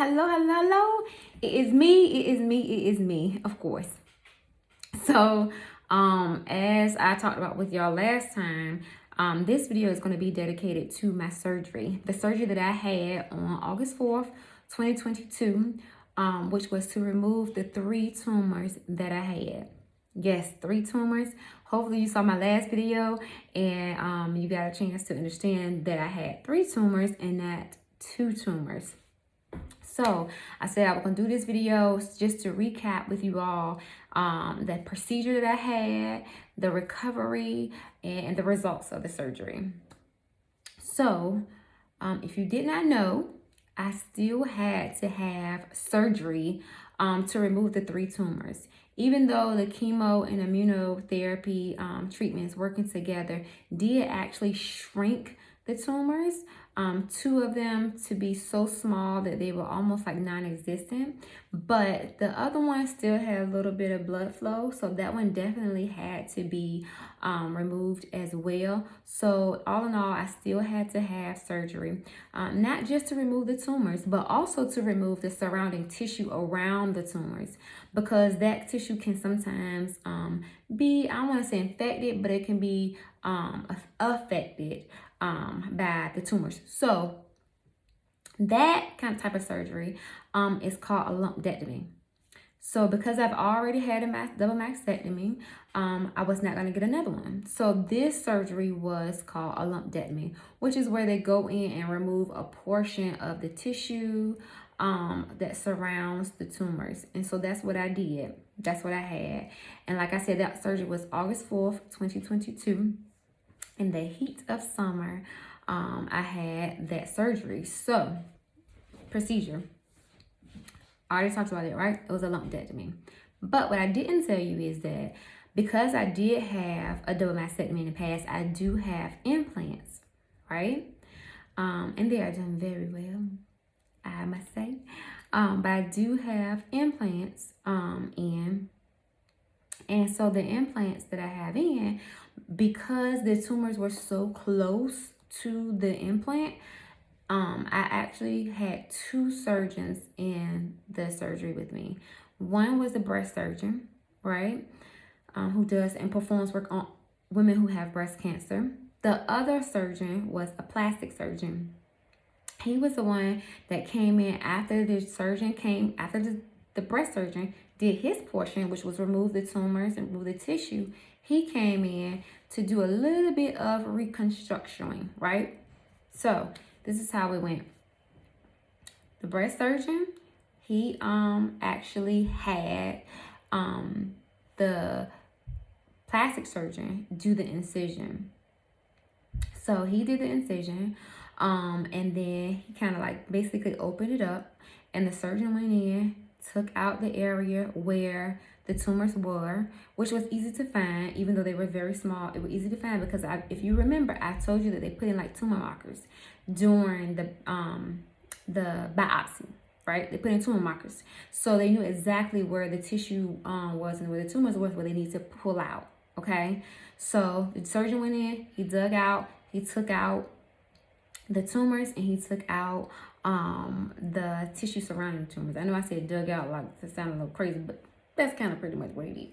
hello. It is me, of course. So, as I talked about with y'all last time, this video is going to be dedicated to my surgery. The surgery that I had on August 4th, 2022, which was to remove the 3 tumors that I had. Yes, 3 tumors. Hopefully you saw my last video and you got a chance to understand that I had 3 tumors and not 2 tumors. So I said I was going to do this video just to recap with you all the procedure that I had, the recovery, and the results of the surgery. So if you did not know, I still had to have surgery to remove the 3 tumors. Even though the chemo and immunotherapy treatments working together did actually shrink the tumors, 2 of them to be so small that they were almost like non-existent, but the other one still had a little bit of blood flow, so that one definitely had to be removed as well. So all in all, I still had to have surgery, not just to remove the tumors, but also to remove the surrounding tissue around the tumors, because that tissue can sometimes be, I don't want to say infected, but it can be affected by the tumors. So that kind of type of surgery is called a lumpectomy. So because I've already had a double mastectomy, I was not going to get another one. So this surgery was called a lumpectomy, which is where they go in and remove a portion of the tissue that surrounds the tumors. And so that's what I did. That's what I had. And like I said, that surgery was August 4th, 2022. In the heat of summer, I had that surgery. So, procedure. I already talked about it, right? It was a lumpectomy. But what I didn't tell you is that because I did have a double mastectomy in the past, I do have implants, right? And they are done very well, I must say. But I do have implants in. And so the implants that I have in, because the tumors were so close to the implant, I actually had 2 surgeons in the surgery with me. One was a breast surgeon, right, who does and performs work on women who have breast cancer. The other surgeon was a plastic surgeon. He was the one that came in after the breast surgeon did his portion, which was remove the tumors and remove the tissue. He came in to do a little bit of reconstruction, right? So this is how it went. The breast surgeon, he actually had the plastic surgeon do the incision. So he did the incision, and then he kind of like basically opened it up, and the surgeon went in, took out the area where the tumors were, which was easy to find. Even though they were very small, it was easy to find because if you remember, I told you that they put in like tumor markers during the biopsy, right? They put in tumor markers, so they knew exactly where the tissue was and where the tumors was, where they need to pull out. Okay, so the surgeon went in, he dug out, he took out the tumors, and he took out the tissue surrounding the tumors. I know I said dug out like it sounded a little crazy, but that's kind of pretty much what he did.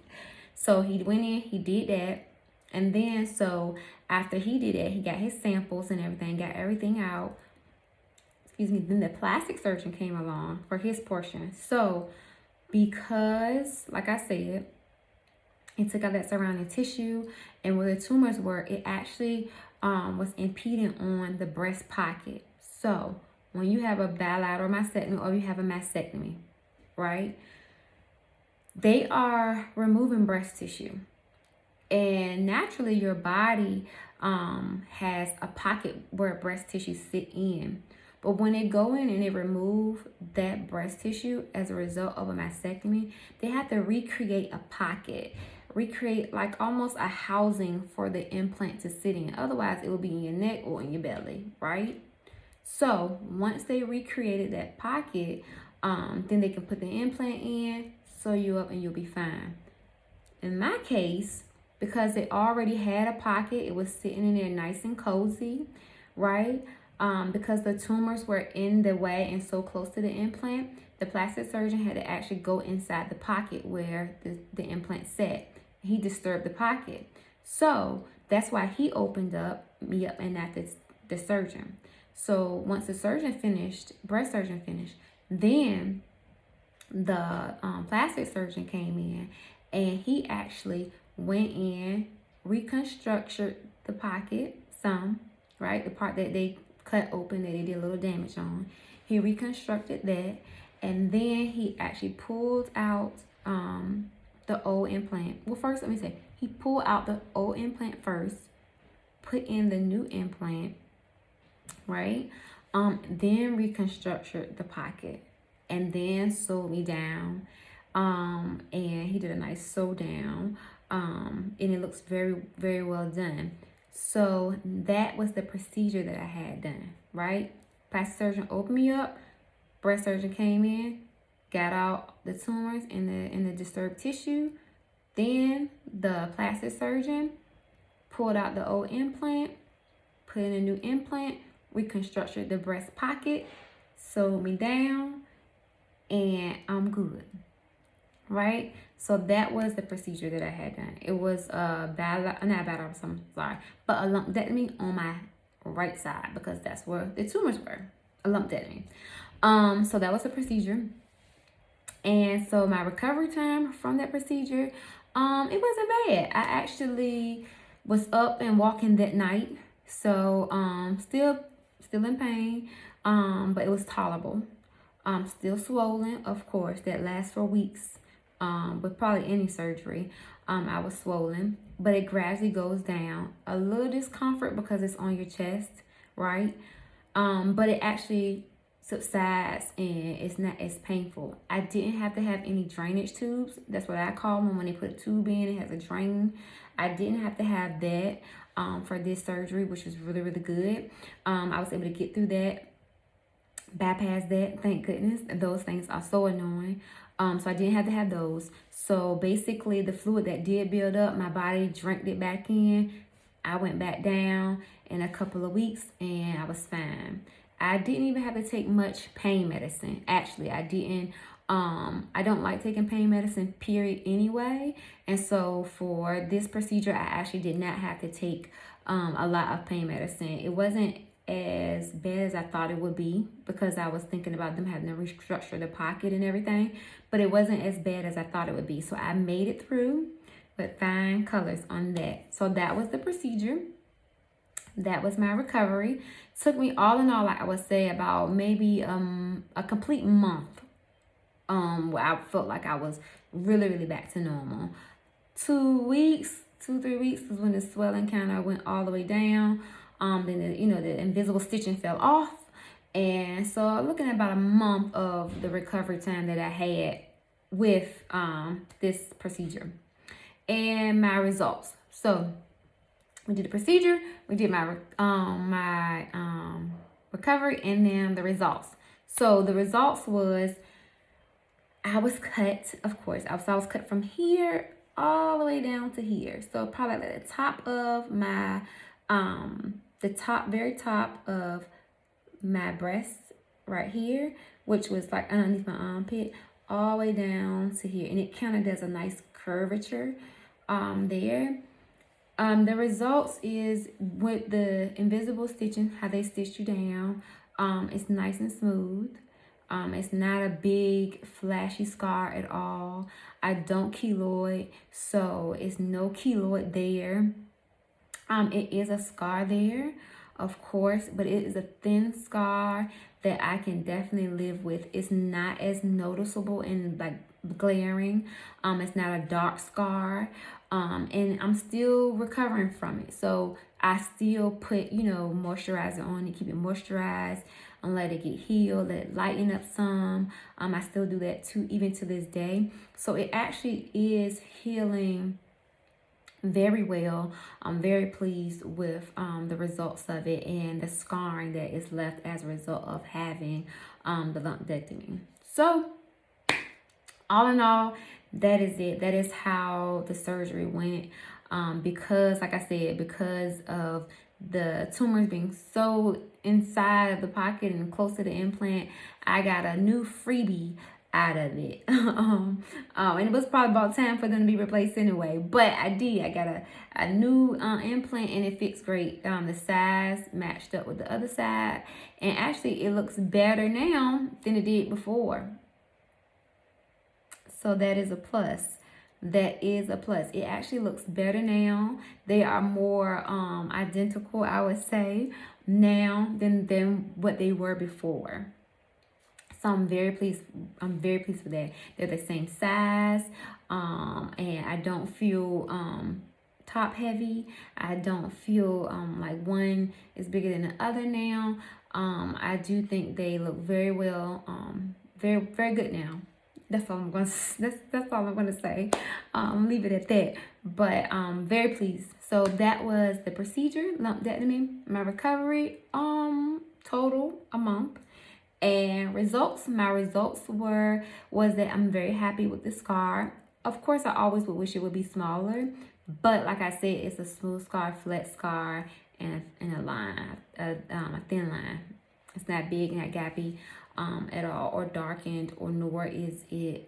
So he went in, he did that, and then so after he did that, he got his samples and everything, got everything out. Excuse me. Then the plastic surgeon came along for his portion. So because, like I said, he took out that surrounding tissue, and where the tumors were, it actually was impeding on the breast pocket. So when you have a bilateral mastectomy or you have a mastectomy, right, they are removing breast tissue. And naturally, your body has a pocket where breast tissue sit in. But when they go in and they remove that breast tissue as a result of a mastectomy, they have to recreate a pocket, recreate like almost a housing for the implant to sit in. Otherwise, it will be in your neck or in your belly, right? So once they recreated that pocket, then they can put the implant in, sew you up, and you'll be fine. In my case, because it already had a pocket, it was sitting in there nice and cozy, right? because the tumors were in the way and so close to the implant, the plastic surgeon had to actually go inside the pocket where the implant sat. He disturbed the pocket. So that's why he opened me up and not the surgeon. So once the surgeon finished, breast surgeon finished, then the plastic surgeon came in and he actually went in, reconstructed the pocket some, right? The part that they cut open that they did a little damage on. He reconstructed that, and then he actually pulled out the old implant. Well, first let me say, he pulled out the old implant first, put in the new implant, right? Then reconstructed the pocket, and then sewed me down. And he did a nice sew down. And it looks very, very well done. So that was the procedure that I had done, right? Plastic surgeon opened me up, breast surgeon came in, got out the tumors in the disturbed tissue. Then the plastic surgeon pulled out the old implant, put in a new implant, reconstructed the breast pocket, sewed me down, and I'm good, right? So that was the procedure that I had done. It was not bad, I'm sorry, but a lumpectomy on my right side because that's where the tumors were, a lumpectomy. So that was the procedure. And so my recovery time from that procedure, it wasn't bad. I actually was up and walking that night. So still in pain, but it was tolerable. Still swollen, of course, that lasts for weeks. With probably any surgery, I was swollen, but it gradually goes down. A little discomfort because it's on your chest, right? But it actually subsides and it's not as painful. I didn't have to have any drainage tubes. That's what I call them when they put a tube in. It has a drain. I didn't have to have that for this surgery, which was really, really good. I was able to get through that, bypass that, thank goodness. Those things are so annoying. So I didn't have to have those. So basically the fluid that did build up, my body drank it back in. I went back down in a couple of weeks and I was fine. I didn't even have to take much pain medicine. Actually, I didn't. I don't like taking pain medicine, period, anyway. And so for this procedure, I actually did not have to take a lot of pain medicine. It wasn't as bad as I thought it would be because I was thinking about them having to restructure the pocket and everything, but it wasn't as bad as I thought it would be. So I made it through with fine colors on that. So that was the procedure. That was my recovery. Took me all in all, like I would say, about maybe a complete month where I felt like I was really, really back to normal. 2 weeks, 2-3 weeks was when the swelling kind of went all the way down. Then the invisible stitching fell off. And so looking at about a month of the recovery time that I had with this procedure. And my results. So we did the procedure, we did my recovery, and then the results. So the results was I was cut, of course. I was cut from here all the way down to here. So probably at the top of my very top of my breast right here, which was like underneath my armpit, all the way down to here. And it kind of does a nice curvature there. The results is with the invisible stitching, how they stitch you down. It's nice and smooth. It's not a big flashy scar at all. I don't keloid, so it's no keloid there. It is a scar there, of course, but it is a thin scar that I can definitely live with. It's not as noticeable and like glaring. It's not a dark scar. And I'm still recovering from it. So I still put, moisturizer on it, keep it moisturized and let it get healed, let it lighten up some. I still do that too, even to this day. So it actually is healing very well. I'm very pleased with the results of it and the scarring that is left as a result of having the lumpectomy. So all in all, that is it. That is how the surgery went. Because, like I said, because of the tumors being so inside of the pocket and close to the implant, I got a new freebie out of it. And it was probably about time for them to be replaced anyway, but I did. I got a new implant, and it fits great. The size matched up with the other side, and actually it looks better now than it did before. So that is a plus. That is a plus. It actually looks better now. They are more identical, I would say, now than what they were before. So I'm very pleased. I'm very pleased with that. They're the same size, and I don't feel top heavy. I don't feel like one is bigger than the other now. I do think they look very well, very good now. That's all I'm gonna. That's all I'm gonna say. Leave it at that. But very pleased. So that was the procedure, lumpectomy. My recovery, total a month. And results, my results was that I'm very happy with the scar. Of course, I always would wish it would be smaller, but like I said, it's a smooth scar, flat scar, and a line, a thin line. It's not big, not gappy at all, or darkened, or nor is it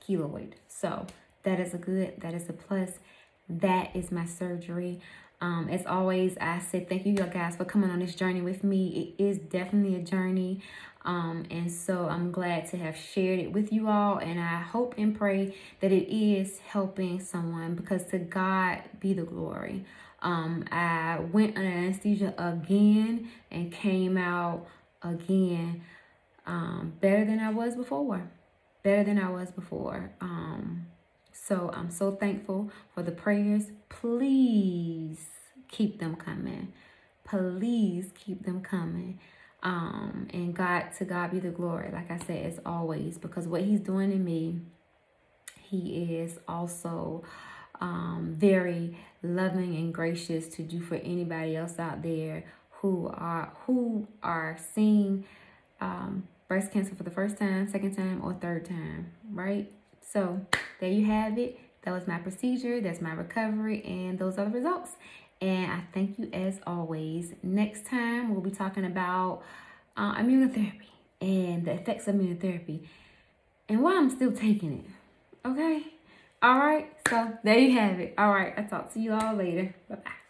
keloid. So that is a plus. That is my surgery. As always, I say thank you guys for coming on this journey with me. It is definitely a journey. And so I'm glad to have shared it with you all. And I hope and pray that it is helping someone, because to God be the glory. I went under anesthesia again and came out again better than I was before. So I'm so thankful for the prayers. Please keep them coming. Please keep them coming. And to God be the glory, like I said, as always, because what he's doing in me, he is also very loving and gracious to do for anybody else out there who are seeing breast cancer for the first time, second time, or third time, right? So there you have it. That was my procedure. That's my recovery. And those are the results. And I thank you as always. Next time, we'll be talking about immunotherapy and the effects of immunotherapy and why I'm still taking it. Okay? All right. So there you have it. All right. I'll talk to you all later. Bye-bye.